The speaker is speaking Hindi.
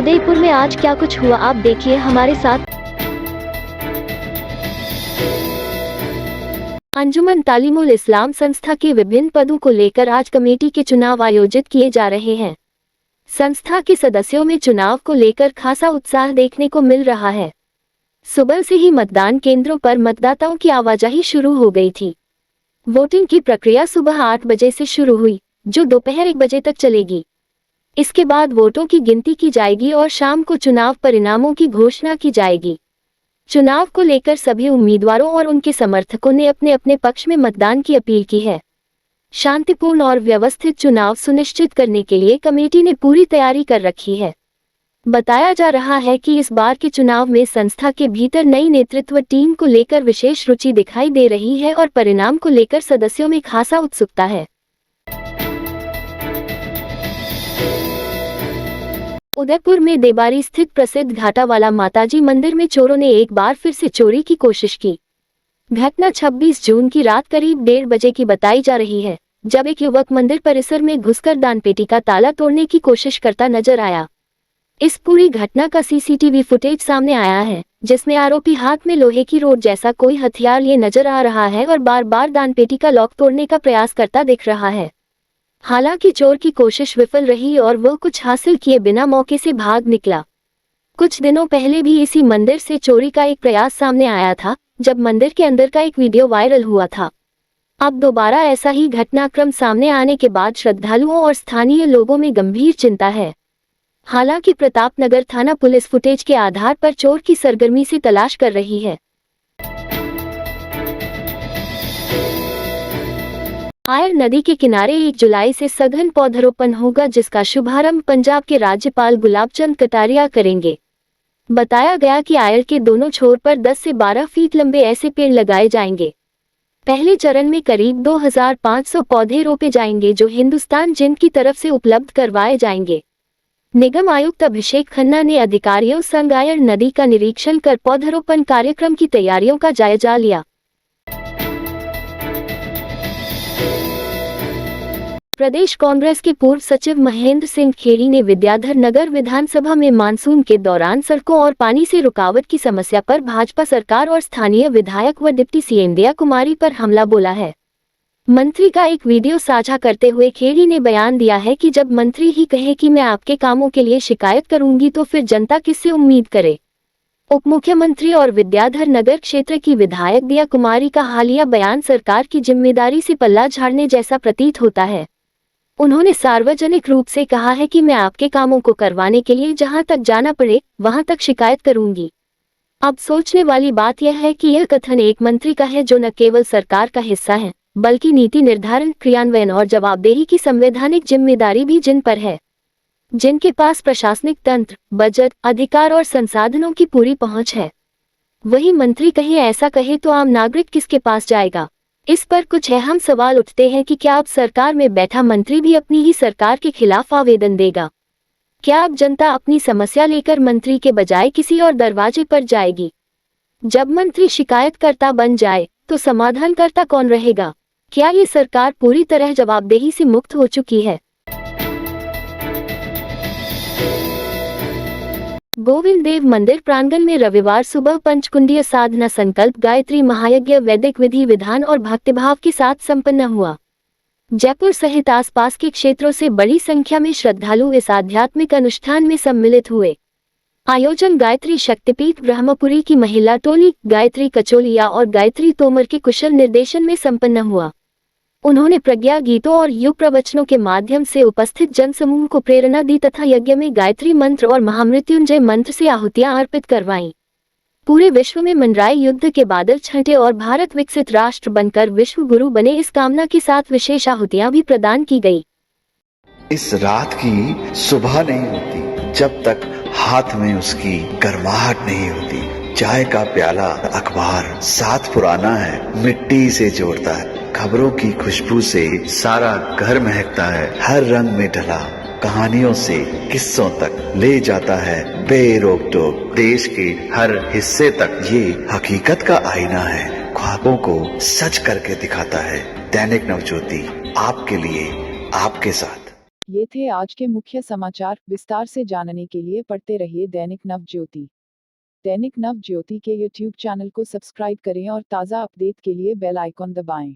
उदयपुर में आज क्या कुछ हुआ, आप देखिए हमारे साथ। अंजुमन तालीमुल इस्लाम संस्था के विभिन्न पदों को लेकर आज कमेटी के चुनाव आयोजित किए जा रहे हैं। संस्था के सदस्यों में चुनाव को लेकर खासा उत्साह देखने को मिल रहा है। सुबह से ही मतदान केंद्रों पर मतदाताओं की आवाजाही शुरू हो गई थी। वोटिंग की प्रक्रिया सुबह 8 बजे से शुरू हुई, जो दोपहर 1 बजे तक चलेगी। इसके बाद वोटों की गिनती की जाएगी और शाम को चुनाव परिणामों की घोषणा की जाएगी। चुनाव को लेकर सभी उम्मीदवारों और उनके समर्थकों ने अपने अपने पक्ष में मतदान की अपील की है। शांतिपूर्ण और व्यवस्थित चुनाव सुनिश्चित करने के लिए कमेटी ने पूरी तैयारी कर रखी है। बताया जा रहा है कि इस बार के चुनाव में संस्था के भीतर नई नेतृत्व टीम को लेकर विशेष रुचि दिखाई दे रही है और परिणाम को लेकर सदस्यों में खासा उत्सुकता है। उदयपुर में देबारी स्थित प्रसिद्ध घाटावाला माताजी मंदिर में चोरों ने एक बार फिर से चोरी की कोशिश की। घटना 26 जून की रात करीब 1:30 बजे की बताई जा रही है, जब एक युवक मंदिर परिसर में घुसकर दानपेटी का ताला तोड़ने की कोशिश करता नजर आया। इस पूरी घटना का सीसीटीवी फुटेज सामने आया है, जिसमें आरोपी हाथ में लोहे की रोड जैसा कोई हथियार लिए नजर आ रहा है और बार बार दानपेटी का लॉक तोड़ने का प्रयास करता दिख रहा है। हालांकि चोर की कोशिश विफल रही और वह कुछ हासिल किए बिना मौके से भाग निकला। कुछ दिनों पहले भी इसी मंदिर से चोरी का एक प्रयास सामने आया था, जब मंदिर के अंदर का एक वीडियो वायरल हुआ था। अब दोबारा ऐसा ही घटनाक्रम सामने आने के बाद श्रद्धालुओं और स्थानीय लोगों में गंभीर चिंता है। हालांकि प्रतापनगर थाना पुलिस फुटेज के आधार पर चोर की सरगर्मी से तलाश कर रही है। आयर नदी के किनारे 1 जुलाई से सघन पौधरोपण होगा, जिसका शुभारंभ पंजाब के राज्यपाल गुलाबचंद कटारिया करेंगे। बताया गया कि आयर के दोनों छोर पर 10 से 12 फीट लंबे ऐसे पेड़ लगाए जाएंगे। पहले चरण में करीब 2500 पौधे रोपे जाएंगे, जो हिंदुस्तान जिंद की तरफ से उपलब्ध करवाए जाएंगे। निगम आयुक्त अभिषेक खन्ना ने अधिकारियों संग आयर नदी का निरीक्षण कर पौधरोपण कार्यक्रम की तैयारियों का जायजा लिया। प्रदेश कांग्रेस के पूर्व सचिव महेंद्र सिंह खेड़ी ने विद्याधर नगर विधानसभा में मानसून के दौरान सड़कों और पानी से रुकावट की समस्या पर भाजपा सरकार और स्थानीय विधायक व डिप्टी सीएम दिया कुमारी पर हमला बोला है। मंत्री का एक वीडियो साझा करते हुए खेड़ी ने बयान दिया है कि जब मंत्री ही कहे कि मैं आपके कामों के लिए शिकायत करूंगी, तो फिर जनता किससे उम्मीद करे। उप मुख्यमंत्री और विद्याधर नगर क्षेत्र की विधायक दिया कुमारी का हालिया बयान सरकार की जिम्मेदारी से पल्ला झाड़ने जैसा प्रतीत होता है। उन्होंने सार्वजनिक रूप से कहा है कि मैं आपके कामों को करवाने के लिए जहां तक जाना पड़े वहां तक शिकायत करूंगी। अब सोचने वाली बात यह है कि यह कथन एक मंत्री का है, जो न केवल सरकार का हिस्सा है, बल्कि नीति निर्धारण, क्रियान्वयन और जवाबदेही की संवैधानिक जिम्मेदारी भी जिन पर है, जिनके पास प्रशासनिक तंत्र, बजट, अधिकार और संसाधनों की पूरी पहुंच है। वही मंत्री कहीं ऐसा कहे तो आम नागरिक किसके पास जाएगा। इस पर कुछ अहम सवाल उठते हैं कि क्या अब सरकार में बैठा मंत्री भी अपनी ही सरकार के खिलाफ आवेदन देगा? क्या अब जनता अपनी समस्या लेकर मंत्री के बजाय किसी और दरवाजे पर जाएगी? जब मंत्री शिकायतकर्ता बन जाए तो समाधानकर्ता कौन रहेगा? क्या ये सरकार पूरी तरह जवाबदेही से मुक्त हो चुकी है? गोविंद देव मंदिर प्रांगण में रविवार सुबह पंचकुंडीय साधना संकल्प गायत्री महायज्ञ वैदिक विधि विधान और भक्तिभाव के साथ संपन्न हुआ। जयपुर सहित आसपास के क्षेत्रों से बड़ी संख्या में श्रद्धालु इस आध्यात्मिक अनुष्ठान में सम्मिलित हुए। आयोजन गायत्री शक्तिपीठ ब्रह्मपुरी की महिला टोली, गायत्री कचोलिया और गायत्री तोमर के कुशल निर्देशन में संपन्न हुआ। उन्होंने प्रज्ञा गीतों और युग प्रवचनों के माध्यम से उपस्थित जनसमूह को प्रेरणा दी तथा यज्ञ में गायत्री मंत्र और महामृत्युंजय मंत्र से आहुतियां अर्पित करवाईं। पूरे विश्व में मंडराए युद्ध के बादल छंटे और भारत विकसित राष्ट्र बनकर विश्व गुरु बने, इस कामना के साथ विशेष आहुतियां भी प्रदान की गई। इस रात की सुबह नहीं होती जब तक हाथ में उसकी गर्माहट नहीं होती। चाय का प्याला, अखबार साथ पुराना है, मिट्टी से जोड़ता है। खबरों की खुशबू से सारा घर महकता है। हर रंग में ढला कहानियों से किस्सों तक ले जाता है बेरोक टोक। देश के हर हिस्से तक ये हकीकत का आईना है, ख्वाबों को सच करके दिखाता है। दैनिक नवज्योति आपके लिए, आपके साथ। ये थे आज के मुख्य समाचार। विस्तार से जानने के लिए पढ़ते रहिए दैनिक नवज्योति। दैनिक नवज्योति के YouTube चैनल को सब्सक्राइब करें और ताज़ा अपडेट के लिए बेल आइकॉन दबाएं।